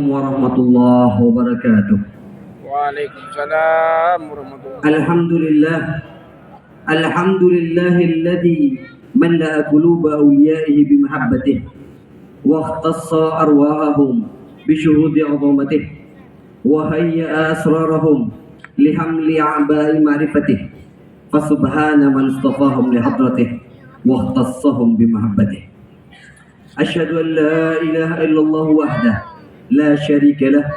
Warahmatullahi wabarakatuh. Waalaikumsalam warahmatullahi Alhamdulillah. Alhamdulillahilladzi mala'a quluba awliyaihi bimahabbatih wa ikhtassa arwahahum bisyuhudi 'azamatih wa hayya'a asrarahum lihamli a'ba'i ma'rifatih fa subhana man istafahum li hadratih wa ikhtassahum bimahabbatih. Asyhadu an la ilaha illallah wahdahu la syarika lah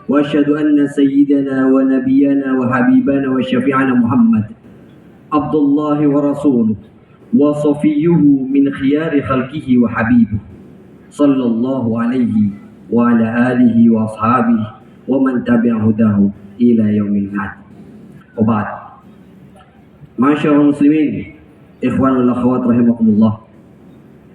وأشهد أن سيدنا ونبينا وحبيبنا وشفيعنا محمد عبد الله ورسوله وصفيه من خيار خلقه وحبيبه صلى الله عليه وعلى آله وأصحابه ومن تبع هداه إلى يوم المعاد وبعد. Masyaallah muslimin, ikhwan wal akhwat rahimakumullah.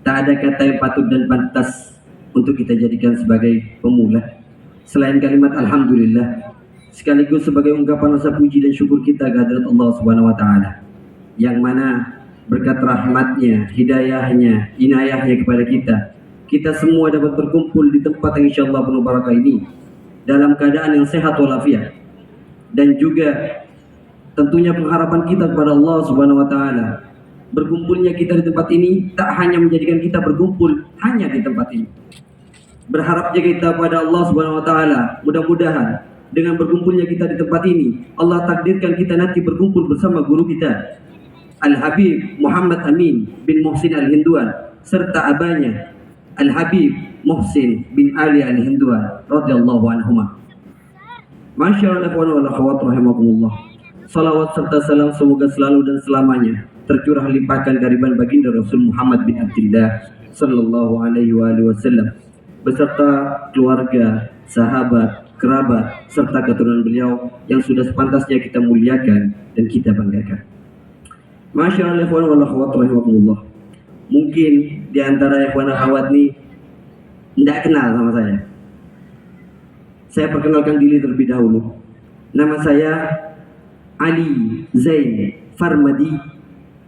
Tak ada kata yang patut dan pantas untuk kita jadikan sebagai pemula selain kalimat alhamdulillah, sekaligus sebagai ungkapan rasa puji dan syukur kita kehadirat Allah Subhanahu wa taala, yang mana berkat rahmatnya, hidayahnya, inayahnya kepada kita semua dapat berkumpul di tempat yang insyaallah penuh barakah ini dalam keadaan yang sehat walafiat, dan juga tentunya pengharapan kita kepada Allah Subhanahu wa taala. Berkumpulnya kita di tempat ini tak hanya menjadikan kita berkumpul hanya di tempat ini. Berharapnya kita pada Allah Subhanahu wa taala, mudah-mudahan dengan berkumpulnya kita di tempat ini, Allah takdirkan kita nanti berkumpul bersama guru kita Al-Habib Muhammad Amin bin Muhsin Al-Hinduan serta abahnya Al-Habib Muhsin bin Ali Al-Hinduan radhiyallahu anhuma. Masyaallah wal akhwat rahimakumullah. Salawat serta salam semoga selalu dan selamanya tercurah limpahkan kehadiran baginda Rasul Muhammad bin Abdullah sallallahu alaihi wasallam beserta keluarga, sahabat, kerabat, serta keturunan beliau yang sudah sepantasnya kita muliakan dan kita banggakan. Masyaallah ikhwan wal akhwat rahimakumullah. Mungkin di antara ikhwan akhwat ini tidak kenal sama saya. Saya perkenalkan diri terlebih dahulu. Nama saya Ali Zain Farmadi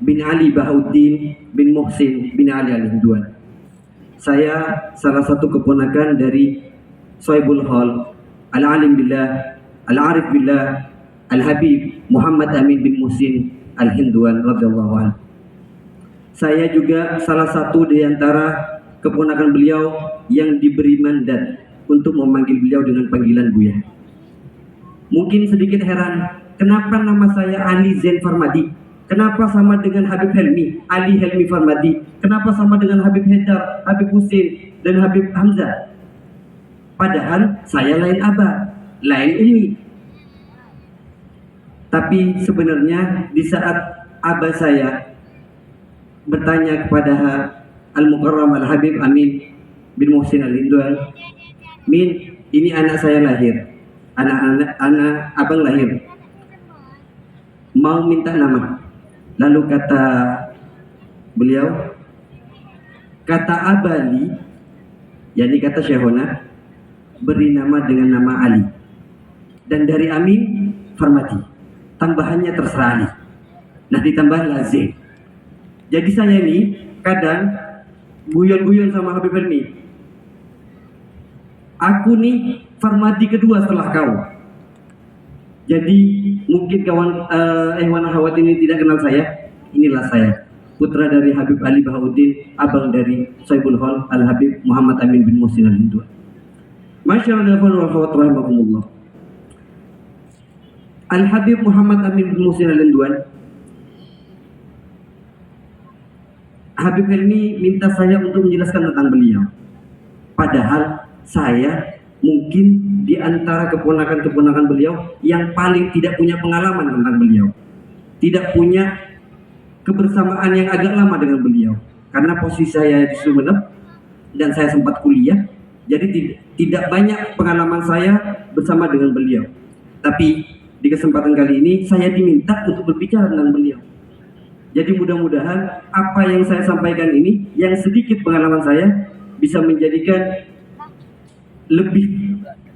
bin Ali Bahauddin bin Muhsin bin Ali Al-Hinduan. Saya salah satu keponakan dari Sohibul Hal, Al-Alim Billah, Al-Arif Billah, Al-Habib Muhammad Amin bin Muhsin Al-Hinduan radhiyallahu anhu. Saya juga salah satu di antara keponakan beliau yang diberi mandat untuk memanggil beliau dengan panggilan Buya. Mungkin sedikit heran, kenapa nama saya Ali Zain Farmadi? Kenapa sama dengan Habib Helmi, Ali Helmi Farmadi? Kenapa sama dengan Habib Haidar, Habib Husin, dan Habib Hamzah? Padahal saya lain abah, lain umi. Tapi sebenarnya di saat abah saya bertanya kepada Al-Mukarram Al-Habib Amin bin Muhsin Al-Hinduan, Min, ini anak saya lahir, anak abang lahir, mau minta nama. Lalu kata beliau, kata Abali, yakni kata Syekhona, beri nama dengan nama Ali, dan dari Amin Farmadi, tambahannya terserah Ali. Nah, ditambah lazim. Jadi saya ini kadang guyon-guyon sama Habib Helmi, aku nih Farmadi kedua setelah kau. Jadi mungkin kawan Ehwan Ahwat ini tidak kenal saya. Inilah saya, putra dari Habib Ali Bahauddin, abang dari Sohibul Hal Al-Habib Muhammad Amin bin Muhsin Al-Hinduan. Masyaallah wal akhwat rahimakumullah. Al-Habib Muhammad Amin bin Muhsin Al-Hinduan, Habib Helmi minta saya untuk menjelaskan tentang beliau. Padahal saya mungkin di antara keponakan-keponakan beliau yang paling tidak punya pengalaman tentang beliau, tidak punya kebersamaan yang agak lama dengan beliau, karena posisi saya di Sumeneb dan saya sempat kuliah, jadi tidak banyak pengalaman saya bersama dengan beliau. Tapi di kesempatan kali ini saya diminta untuk berbicara tentang beliau. Jadi mudah-mudahan apa yang saya sampaikan ini, yang sedikit pengalaman saya, bisa menjadikan lebih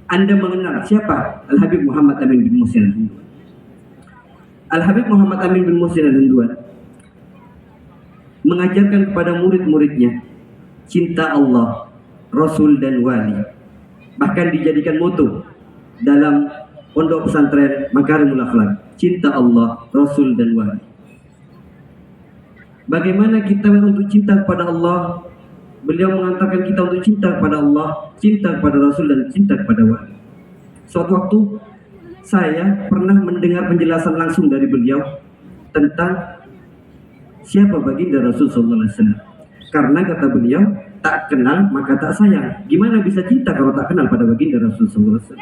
Anda mengenal siapa Al-Habib Muhammad Amin bin Muhsin Al-Hinduan. Al-Habib Muhammad Amin bin Muhsin Al-Hinduan mengajarkan kepada murid-muridnya cinta Allah, Rasul dan Wali, bahkan dijadikan moto dalam pondok pesantren Makarimul Akhlak, cinta Allah, Rasul dan wali. Bagaimana kita untuk cinta kepada Allah? Beliau mengatakan kita untuk cinta kepada Allah, cinta kepada Rasul dan cinta kepada wali. Suatu waktu saya pernah mendengar penjelasan langsung dari beliau tentang siapa baginda Rasul SAW. Karena kata beliau, tak kenal maka tak sayang. Gimana bisa cinta kalau tak kenal pada baginda Rasul SAW?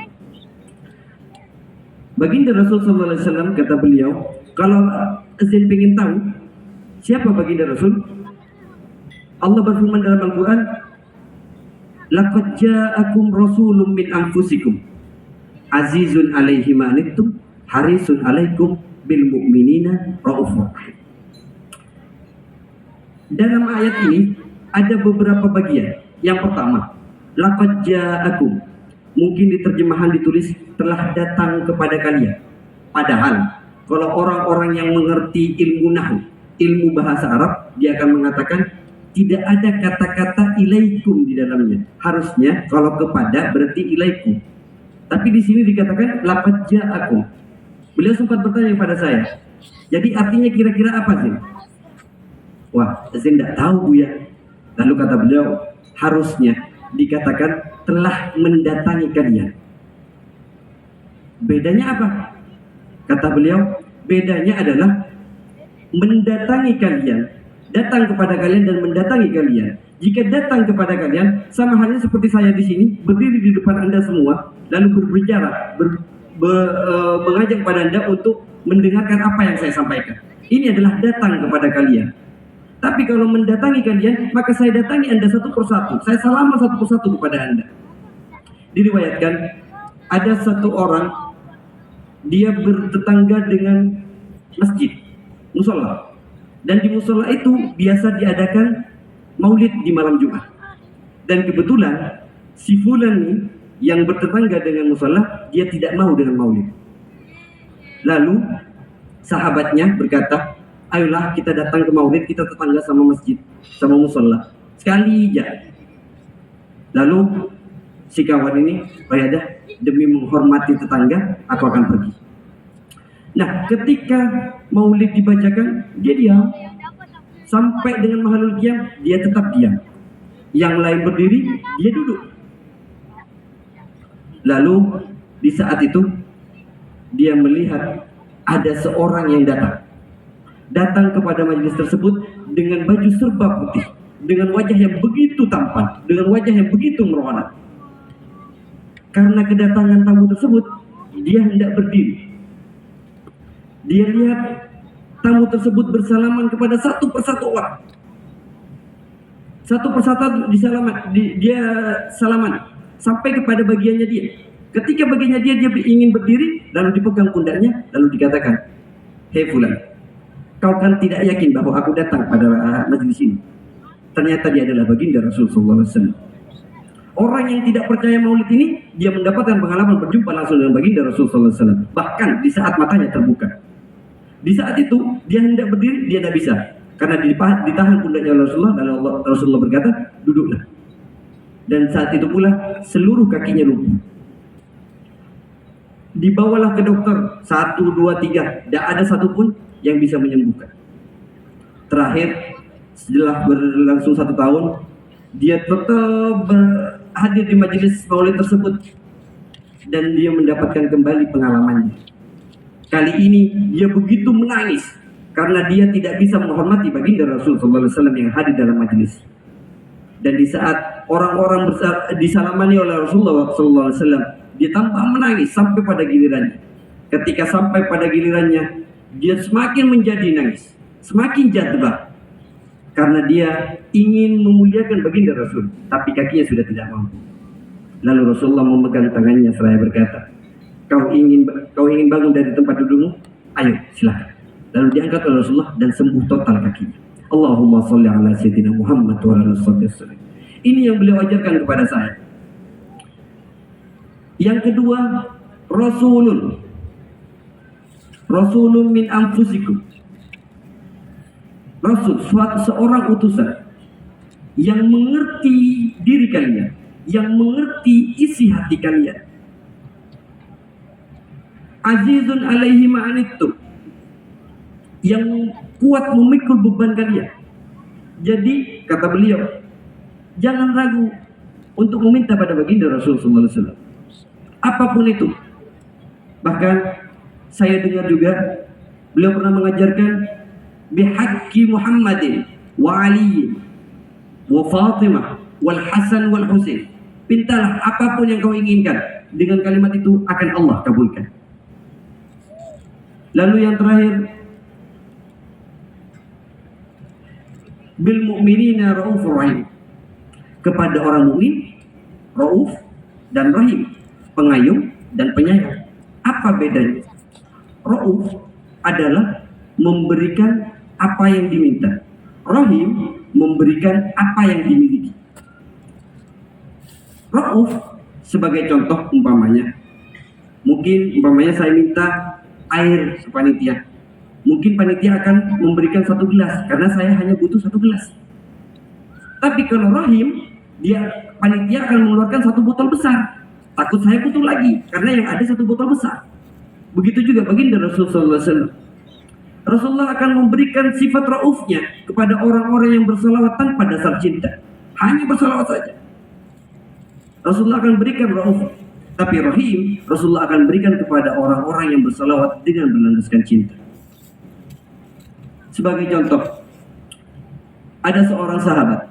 Baginda Rasul SAW, kata beliau, kalau Azin ingin tahu siapa baginda Rasul, Allah berfirman dalam Al-Quran, laqad ja'akum rasulun min anfusikum azizun alaihi ma anittum harisun alaikum bil mu'minina raufur rahim. Dalam ayat ini ada beberapa bagian. Yang pertama, laqad ja'akum, mungkin di terjemahan ditulis telah datang kepada kalian. Padahal kalau orang-orang yang mengerti ilmu nahwu, ilmu bahasa Arab, dia akan mengatakan tidak ada kata-kata ilaikum di dalamnya. Harusnya kalau kepada berarti ilaikum. Tapi di sini dikatakan laqad ja'akum. Beliau sempat bertanya kepada saya, jadi artinya kira-kira apa sih? Wah, saya tidak tahu Bu ya. Lalu kata beliau, harusnya dikatakan telah mendatangi kalian. Bedanya apa? Kata beliau, bedanya adalah mendatangi kalian, datang kepada kalian dan mendatangi kalian. Jika datang kepada kalian, sama halnya seperti saya di sini, berdiri di depan Anda semua, lalu berbicara, mengajak kepada Anda untuk mendengarkan apa yang saya sampaikan. Ini adalah datang kepada kalian. Tapi kalau mendatangi kalian, maka saya datangi Anda satu persatu. Saya salam satu persatu kepada Anda. Diriwayatkan, ada satu orang, dia bertetangga dengan masjid, musola. Dan di musola itu biasa diadakan maulid di malam Jumat. Dan kebetulan, si fulan ini yang bertetangga dengan musola, dia tidak mau dengan maulid. Lalu, sahabatnya berkata, ayolah kita datang ke maulid, kita tetangga sama masjid, sama musola. Sekali aja. Lalu si kawan ini, oh ya dah, demi menghormati tetangga, aku akan pergi. Nah, ketika maulid dibacakan, dia diam. Sampai dengan mahalul qiyam, dia tetap diam. Yang lain berdiri, dia duduk. Lalu di saat itu, dia melihat ada seorang yang datang kepada majelis tersebut dengan baju serba putih, dengan wajah yang begitu tampan, dengan wajah yang begitu merohana. Karena kedatangan tamu tersebut, dia hendak berdiri. Dia lihat tamu tersebut bersalaman kepada satu persatu orang. Satu persatu dia salaman sampai kepada bagiannya dia. Ketika bagiannya dia ingin berdiri, lalu dipegang pundaknya, lalu dikatakan, "Hei fulan, kau kan tidak yakin bahwa aku datang pada majelis ini." Ternyata dia adalah baginda Rasulullah SAW. Orang yang tidak percaya maulid ini, dia mendapatkan pengalaman berjumpa langsung dengan baginda Rasulullah SAW. Bahkan di saat matanya terbuka. Di saat itu, dia hendak berdiri, dia tidak bisa. Karena ditahan pundaknya Rasulullah, dan Rasulullah berkata, duduklah. Dan saat itu pula, seluruh kakinya lumpuh. Dibawalah ke dokter, 1, 2, 3. Tidak ada satupun yang bisa menyembuhkan. Terakhir, setelah berlangsung 1 tahun, dia tetap hadir di majelis maulid tersebut dan dia mendapatkan kembali pengalamannya. Kali ini dia begitu menangis karena dia tidak bisa menghormati baginda Rasulullah SAW yang hadir dalam majelis. Dan di saat orang-orang disalamani oleh Rasulullah SAW, dia tampak menangis sampai pada gilirannya. Ketika sampai pada gilirannya, dia semakin menjadi nangis, semakin jadbah. Karena dia ingin memuliakan baginda Rasul, tapi kakinya sudah tidak mampu. Lalu Rasulullah memegang tangannya seraya berkata, kau ingin bangun dari tempat dudukmu? Ayo, silakan. Lalu diangkat oleh Rasulullah dan sembuh total kakinya. Allahumma sholli ala sayyidina Muhammad wa ala sallam. Ini yang beliau ajarkan kepada saya. Yang kedua, Rasulun min anfusikum. Rasul, seorang utusan yang mengerti diri kalian, yang mengerti isi hati kalian. Azizun alaihi ma'anittum, yang kuat memikul beban kalian. Jadi kata beliau, jangan ragu untuk meminta pada baginda Rasulullah SAW, apapun itu. Bahkan saya dengar juga beliau pernah mengajarkan bihaqqi Muhammadin wa Ali wa Fatimah wal Hasan wal Husain, pintalah apapun yang kau inginkan, dengan kalimat itu akan Allah kabulkan. Lalu yang terakhir, bil mu'minina raufur rahim, kepada orang mukmin rauf dan rahim, pengayom dan penyayang. Apa bedanya? Rauf adalah memberikan apa yang diminta, rahim memberikan apa yang dimiliki. Rauf sebagai contoh umpamanya saya minta air panitia, mungkin panitia akan memberikan 1 gelas karena saya hanya butuh 1 gelas. Tapi kalau rahim, panitia akan mengeluarkan 1 botol besar, takut saya butuh lagi karena yang ada 1 botol besar. Begitu juga baginda Rasulullah SAW. Rasulullah akan memberikan sifat raufnya kepada orang-orang yang bersalawat tanpa dasar cinta, hanya bersalawat saja. Rasulullah akan berikan rauf. Tapi rahim, Rasulullah akan berikan kepada orang-orang yang bersalawat dengan berlandaskan cinta. Sebagai contoh, ada seorang sahabat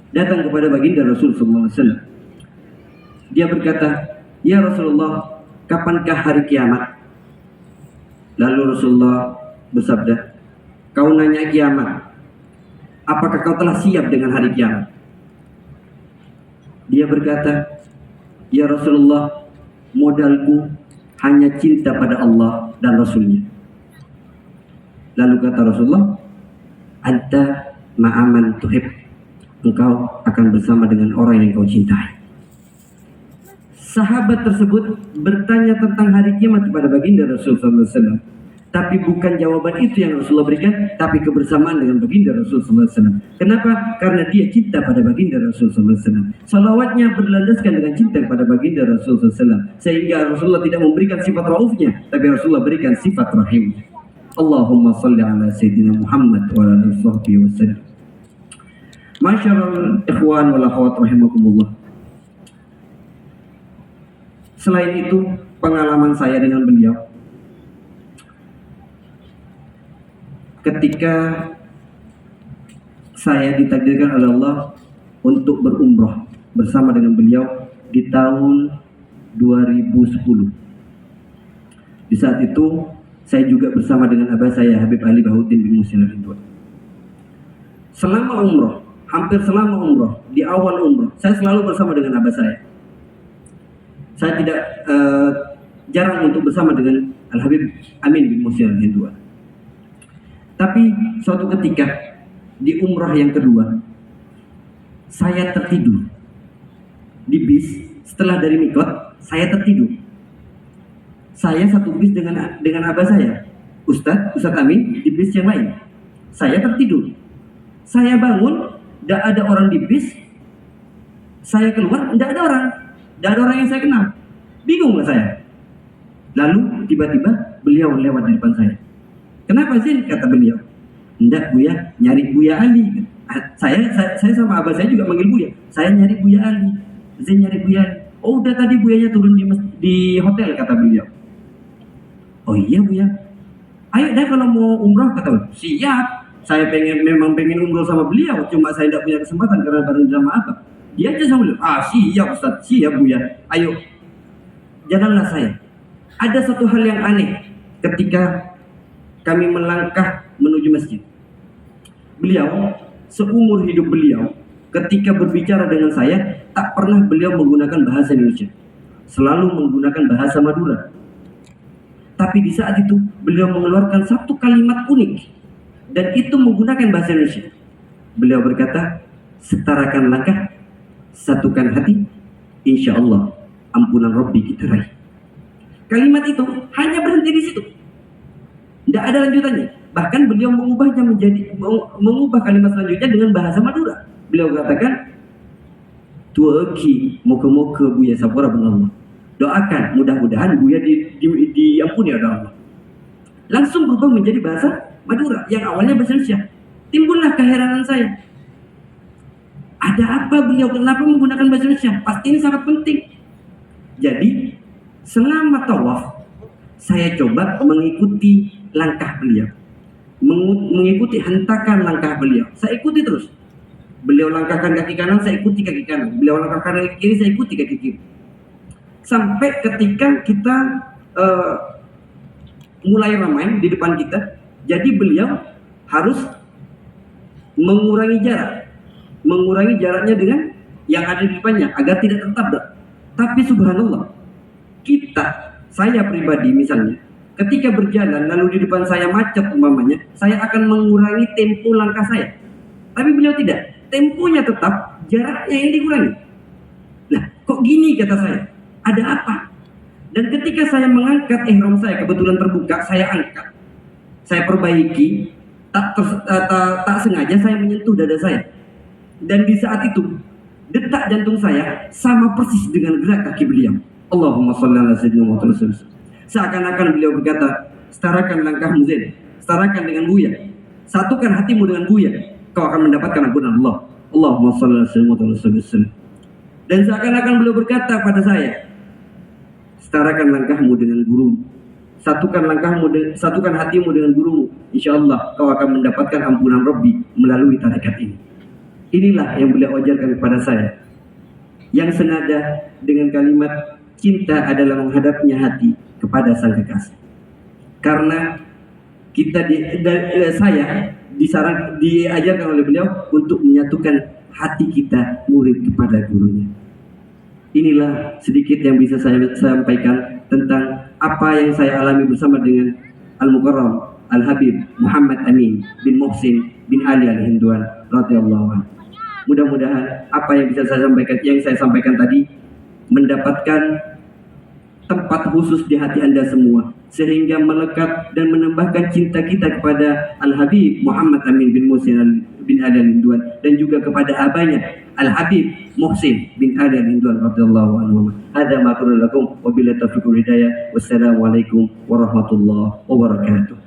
datang kepada baginda Rasulullah SAW. Dia berkata, "Ya Rasulullah, kapankah hari kiamat?" Lalu Rasulullah bersabda, "Kau nanya kiamat, apakah kau telah siap dengan hari kiamat?" Dia berkata, "Ya Rasulullah, modalku hanya cinta pada Allah dan Rasulnya." Lalu kata Rasulullah, "Anta ma'aman tuhib." Engkau akan bersama dengan orang yang kau cintai. Sahabat tersebut bertanya tentang hari kiamat kepada baginda Rasulullah SAW. Tapi bukan jawaban itu yang Rasulullah berikan, tapi kebersamaan dengan baginda Rasulullah SAW. Kenapa? Karena dia cinta pada baginda Rasulullah SAW. Salawatnya berlandaskan dengan cinta kepada baginda Rasulullah SAW. Sehingga Rasulullah tidak memberikan sifat raufnya, tapi Rasulullah berikan sifat rahimnya. Allahumma salli ala Sayyidina Muhammad wa ala alihi wa sallam. Masyarul ikhwan wal akhwat rahimakumullah. Selain itu, pengalaman saya dengan beliau ketika saya ditakdirkan oleh Allah untuk berumrah bersama dengan beliau di tahun 2010. Di saat itu saya juga bersama dengan abah saya Habib Ali Bahuddin bin Muhsin Al-Ridwan. Selama umrah, hampir selama umrah, di awal umrah, saya selalu bersama dengan abah saya. Saya tidak jarang untuk bersama dengan Al-Habib Amin bin Muhsin Al-Ridwan. Tapi suatu ketika di umrah yang kedua, saya tertidur di bis. Setelah dari mikot, saya tertidur. Saya satu bis dengan abah saya, Ustadz Amin, di bis yang lain. Saya tertidur. Saya bangun, tidak ada orang di bis. Saya keluar, tidak ada orang. Tidak ada orang yang saya kenal. Bingunglah saya. Lalu tiba-tiba beliau lewat di depan saya. "Kenapa sih?" kata beliau. "Enggak Buya, nyari Buya Ali." Saya sama abah saya juga manggil Buya. "Saya nyari Buya Ali. Saya nyari Buya Ali." "Oh, udah tadi Buyanya turun di hotel," kata beliau. "Oh iya Buya. Ayo dah kalau mau umroh," kata beliau. "Siap. Saya memang pengen umroh sama beliau, cuma saya tidak punya kesempatan karena bareng sama abah." Dia aja sama beliau. "Siap Ustaz, siap Buya. Ayo." Jalanlah saya. Ada satu hal yang aneh ketika kami melangkah menuju masjid. Beliau, seumur hidup beliau, ketika berbicara dengan saya, tak pernah beliau menggunakan bahasa Indonesia. Selalu menggunakan bahasa Madura. Tapi di saat itu, beliau mengeluarkan satu kalimat unik. Dan itu menggunakan bahasa Indonesia. Beliau berkata, "Setarakan langkah, satukan hati, insya Allah ampunan Rabbi kita raih." Kalimat itu hanya berhenti di situ. Tidak ada lanjutannya. Bahkan beliau mengubah kalimat selanjutnya dengan bahasa Madura. Beliau katakan, tuaki moga-moga Buya Sapura Allah. Doakan mudah-mudahan Buya diampuni oleh Allah. Langsung berubah menjadi bahasa Madura yang awalnya bahasa Indonesia. Timbullah keheranan saya. Ada apa beliau? Kenapa menggunakan bahasa Indonesia? Pasti ini sangat penting. Jadi selama tawaf saya coba mengikuti langkah beliau, mengikuti hentakan langkah beliau. Saya ikuti terus. Beliau langkahkan kaki kanan, saya ikuti kaki kanan. Beliau langkahkan kaki kiri, saya ikuti kaki kiri. Sampai ketika kita mulai ramai di depan kita, jadi beliau harus mengurangi jaraknya dengan yang ada di depannya agar tidak tertabrak. Tapi subhanallah, saya pribadi misalnya, ketika berjalan lalu di depan saya macet umpamanya, saya akan mengurangi tempo langkah saya. Tapi beliau tidak, temponya tetap, jaraknya yang dikurangi. Nah, kok gini kata saya? Ada apa? Dan ketika saya mengangkat ihram saya, kebetulan terbuka, saya angkat, saya perbaiki, tak sengaja saya menyentuh dada saya. Dan di saat itu detak jantung saya sama persis dengan gerak kaki beliau. Allahumma sholli ala sayyidina Muhammad. Seakan-akan beliau berkata, setarakan langkahmu Zain, setarakan dengan Buya, satukan hatimu dengan Buya, kau akan mendapatkan ampunan Allah. Allahumma sholli ala sayyidina Muhammad. Dan seakan-akan beliau berkata pada saya, setarakan langkahmu dengan gurumu, satukan hatimu dengan gurumu, insyaallah kau akan mendapatkan ampunan Rabbi melalui tarekat ini. Inilah yang beliau ajarkan kepada saya, yang senada dengan kalimat cinta adalah menghadapnya hati kepada sang kekasih. Karena saya diajarkan oleh beliau untuk menyatukan hati kita murid kepada gurunya. Inilah sedikit yang bisa saya sampaikan tentang apa yang saya alami bersama dengan Al-Mukarram Al-Habib Muhammad Amin bin Muhsin bin Ali Al-Hinduan radhiyallahu anhu. Mudah-mudahan apa yang bisa saya sampaikan tadi mendapatkan tempat khusus di hati Anda semua, sehingga melekat dan menambahkan cinta kita kepada Al-Habib Muhammad Amin bin Muhsin bin Ali Al-Hinduan, dan juga kepada abahnya Al-Habib Muhsin bin Ali Al-Hinduan radhiyallahu anhu. Hadza ma qultu lakum wa billahi taufiq wal hidayah. Wassalamualaikum warahmatullahi wabarakatuh.